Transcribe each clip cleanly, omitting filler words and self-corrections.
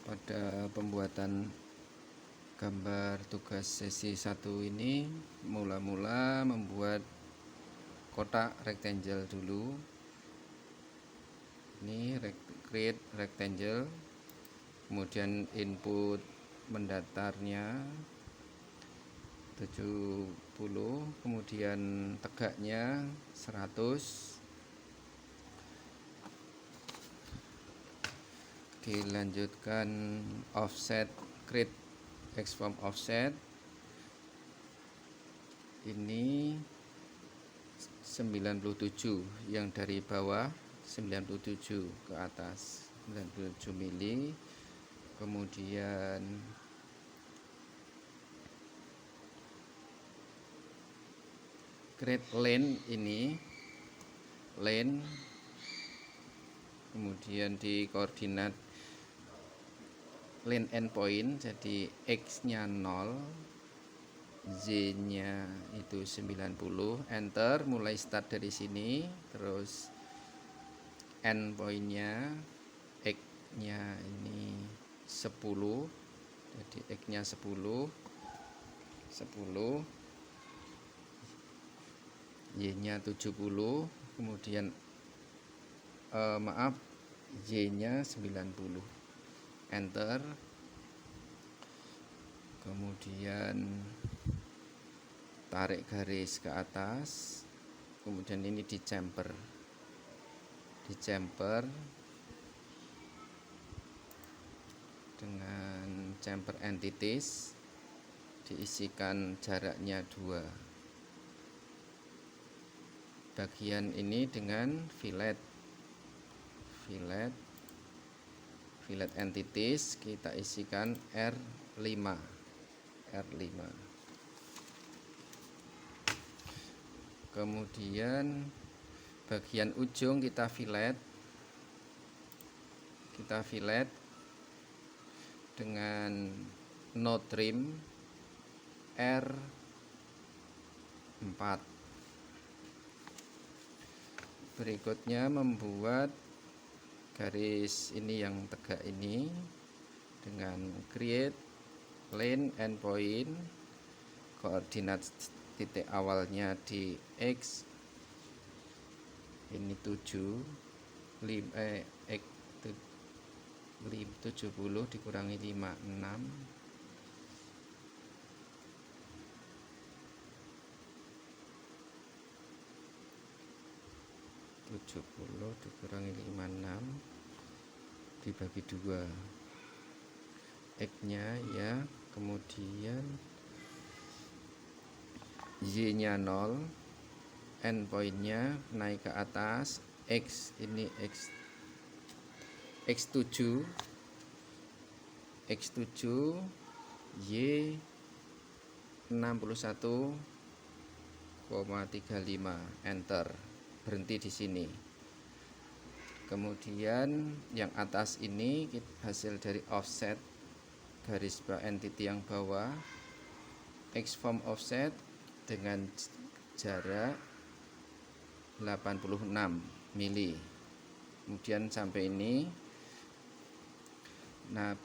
Pada pembuatan gambar tugas sesi 1 ini mula-mula membuat kotak rectangle dulu. Ini create rectangle, kemudian input mendatarnya 70, kemudian tegaknya 100, dilanjutkan offset, create X-form offset ini 97, yang dari bawah 97 ke atas 97 mili. Kemudian create lane, ini lane, kemudian di koordinat lane endpoint, jadi X nya 0, Z nya itu 90, enter, mulai start dari sini, terus endpointnya X nya ini 10, jadi X nya 10, Y nya 70, kemudian Y nya 90, enter, kemudian tarik garis ke atas, kemudian ini di chamfer dengan chamfer entities, diisikan jaraknya 2. Bagian ini dengan fillet entities kita isikan R5. Kemudian bagian ujung kita fillet dengan node trim R4. Berikutnya membuat garis ini yang tegak ini dengan create lane endpoint, koordinat titik awalnya di X ini 70 dikurangi 56, 70 dikurangi 56 dibagi 2, X nya ya, kemudian Y nya 0, endpointnya naik ke atas, X ini X7, Y 61,35, enter, berhenti di sini. Kemudian yang atas ini hasil dari offset garis entity yang bawah, X-form offset dengan jarak 86 mili, kemudian sampai ini. Nah,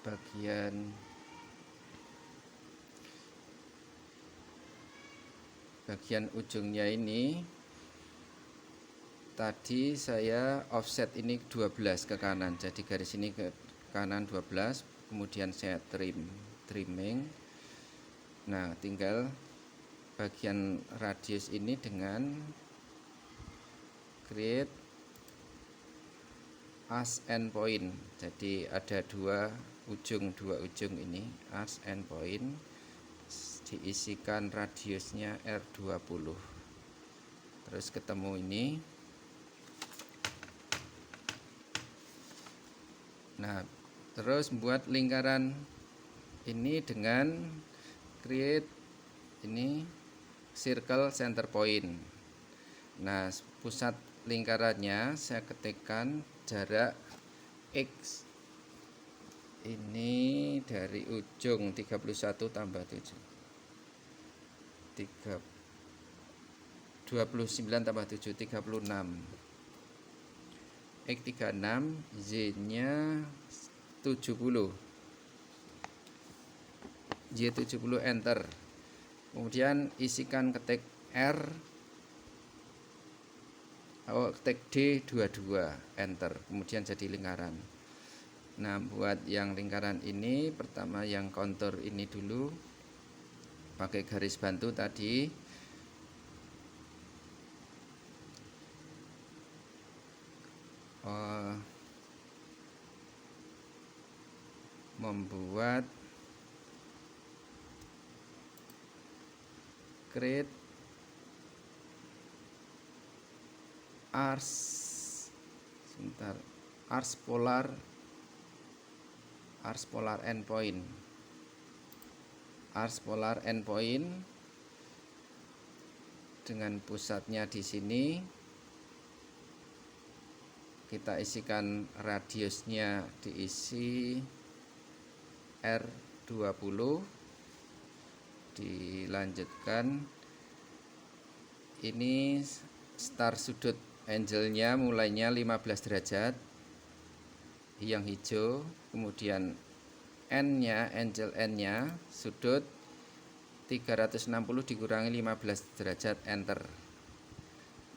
bagian ujungnya ini tadi saya offset ini 12 ke kanan, jadi garis ini ke kanan 12, kemudian saya trimming. Nah, tinggal bagian radius ini dengan create as endpoint, jadi ada dua ujung ini as endpoint, diisikan radiusnya R20, terus ketemu ini. Nah, terus buat lingkaran ini dengan create ini circle center point. Nah, pusat lingkarannya saya ketikkan jarak X ini dari ujung 31 tambah 7, 29 tambah 7, 36, X 36, Z nya 70, Y70 enter. Kemudian isikan ketik R, ketik D22 enter, kemudian jadi lingkaran. Nah, buat yang lingkaran ini pertama yang kontur ini dulu pakai garis bantu tadi. Membuat create ars polar endpoint. Ars polar endpoint dengan pusatnya di sini. Kita isikan radiusnya, diisi R20, dilanjutkan. Ini start sudut angle-nya mulainya 15 derajat yang hijau, kemudian N-nya, angle N-nya sudut 360 dikurangi 15 derajat enter.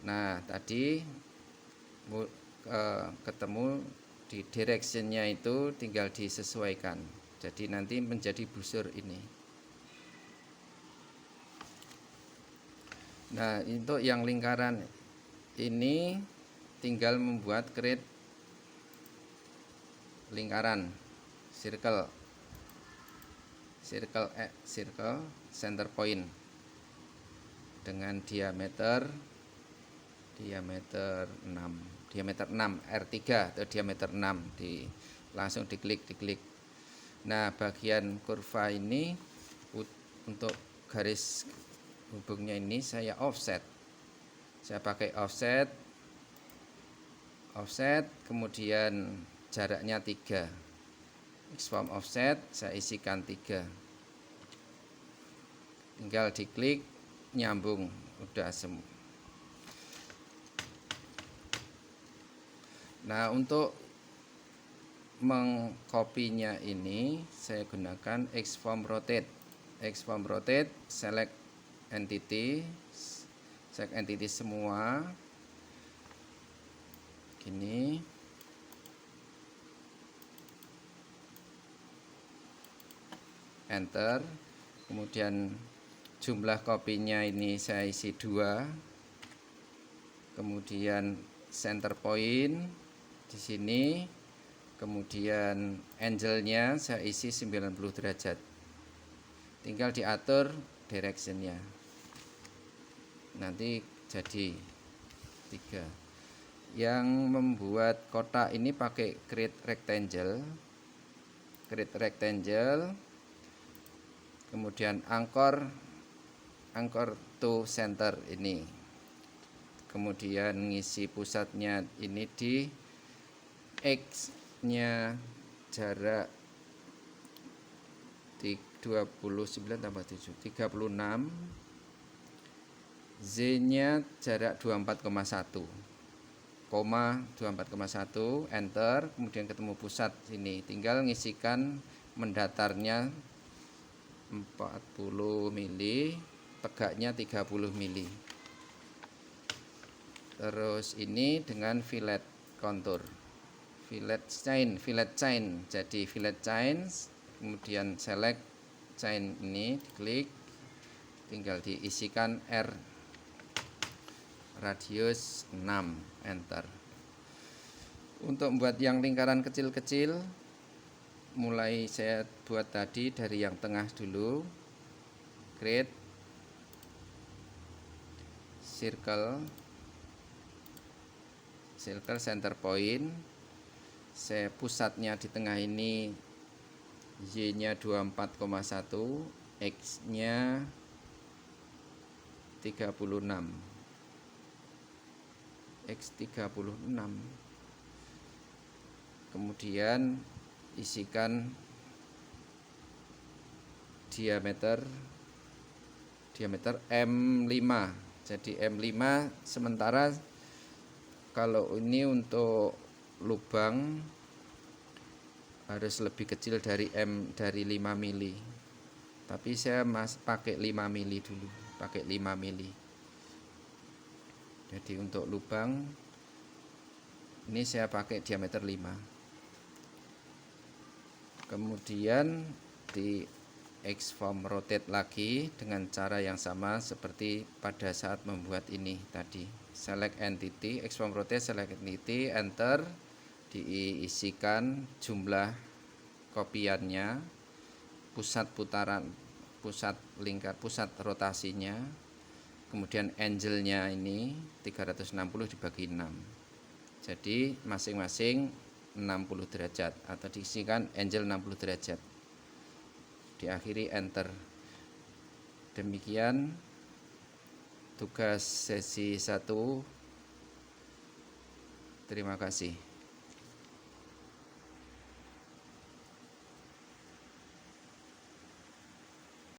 Nah, tadi ketemu di direction-nya itu tinggal disesuaikan. Jadi nanti menjadi busur ini. Nah, untuk yang lingkaran ini tinggal membuat create lingkaran circle center point dengan diameter 6 R3 atau diameter 6 langsung diklik. Nah, bagian kurva ini untuk garis hubungnya ini saya offset. Saya pakai offset, kemudian jaraknya 3. Xform offset saya isikan 3. Tinggal diklik, nyambung, udah semua. Nah, untuk mengkopinya ini saya gunakan Xform rotate. Select entity semua gini. Enter. Kemudian jumlah kopinya ini saya isi 2. Kemudian center point di sini. Kemudian angle-nya saya isi 90 derajat. Tinggal diatur direction-nya. Nanti jadi 3. Yang membuat kotak ini pakai create rectangle. Kemudian anchor to center ini. Kemudian ngisi pusatnya ini di X-nya jarak 29 tambah 7 36, Z-nya jarak 24,1, 24,1, enter. Kemudian ketemu pusat sini, tinggal ngisikan mendatarnya 40 mili, tegaknya 30 mili. Terus ini dengan fillet kontur, fillet chain. Jadi fillet chain, kemudian select chain ini, diklik, tinggal diisikan R radius 6, enter. Untuk membuat yang lingkaran kecil-kecil, mulai saya buat tadi dari yang tengah dulu. Create circle center point. Saya pusatnya di tengah ini, Y-nya 24,1, X-nya 36. X36. Kemudian isikan diameter M5. Jadi M5, sementara kalau ini untuk lubang harus lebih kecil dari 5 mili. Tapi saya pakai 5 mili dulu, pakai 5 mili. Jadi untuk lubang ini saya pakai diameter 5. Kemudian di X-form rotate lagi dengan cara yang sama seperti pada saat membuat ini tadi. Select entity, X-form rotate, select entity, enter, diisikan jumlah kopiannya, pusat putaran, pusat lingkar, pusat rotasinya, kemudian angle-nya ini 360 dibagi 6. Jadi masing-masing 60 derajat atau diisikan angle 60 derajat. Diakhiri enter. Demikian tugas sesi 1. Terima kasih.